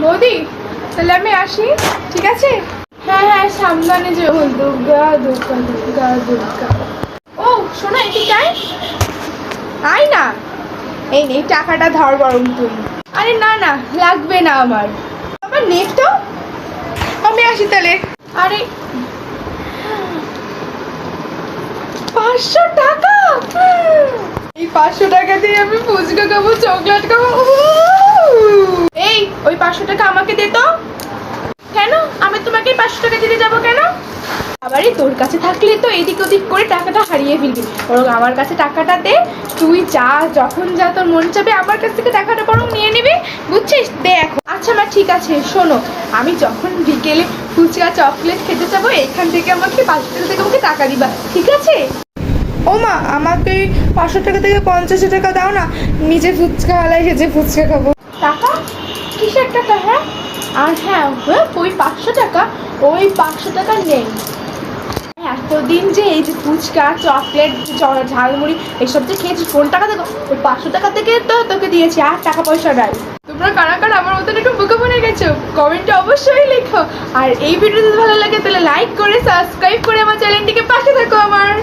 বৌদি তাহলে আমি আসি, ঠিক আছে? হ্যাঁ হ্যাঁ, সাবধানে যে। দুর্গা দুর্গা দুর্গা দুর্গা। ও শোনো, এদিকে আয়। আয় না। এই নে, টাকাটা ধর বরং তুই। আরে না না, লাগবে না আমার। আমার নেট তো। আমি আসি তাহলে। আরে 500 টাকা! এই 500 টাকা দিয়ে আমি ফুচকা খাবো, চকলেট খাবো। এই, ওই 500 টাকা আমাকে দে তো। কেন? আমি তোমাকে 500 টাকা দিতে যাবো কেন? আবারই তোর কাছে থাকলে তো এদিক ওদিক করে টাকাটা হারিয়ে ফেলবি। বরং আমার কাছে টাকাটা দে। তুই যা, যখন যা তোর মন চাবে আমার কাছ থেকে টাকাটা বরং নিয়ে নিবি, বুঝছিস? দে এখন। আচ্ছা মা, ঠিক আছে। শোনো, আমি যখন বিকেলে ফুচকা চকলেট খেতে যাবো, এখান থেকে আমাকে 500 টাকা থেকে আমাকে টাকা দিবা, ঠিক আছে? ও মা, আমাকে 500 টাকা থেকে 50 টাকা দাও না, নিজে ফুচকা হালাই সেজে ফুচকা খাবো। টাকা? কিসের টাকা? হ্যাঁ, আর হ্যাঁ, ওই 500 টাকা, ওই 500 টাকা নেই। এতদিন যে এই যে ফুচকা চকলেট ঝালমুড়ি এসব যে খেয়েছিস, কোন টাকা থেকে? ওই 500 টাকা থেকে তো তোকে দিয়েছি, আর টাকা পয়সা নাই। তোমরা কারা কারা আমার মতন একটু বোকা বনে গেছো, কমেন্টে অবশ্যই লেখো। আর এই ভিডিও যদি ভালো লাগে তাহলে লাইক করে সাবস্ক্রাইব করে আমার চ্যানেলটিকে পাশে থাকো আমার।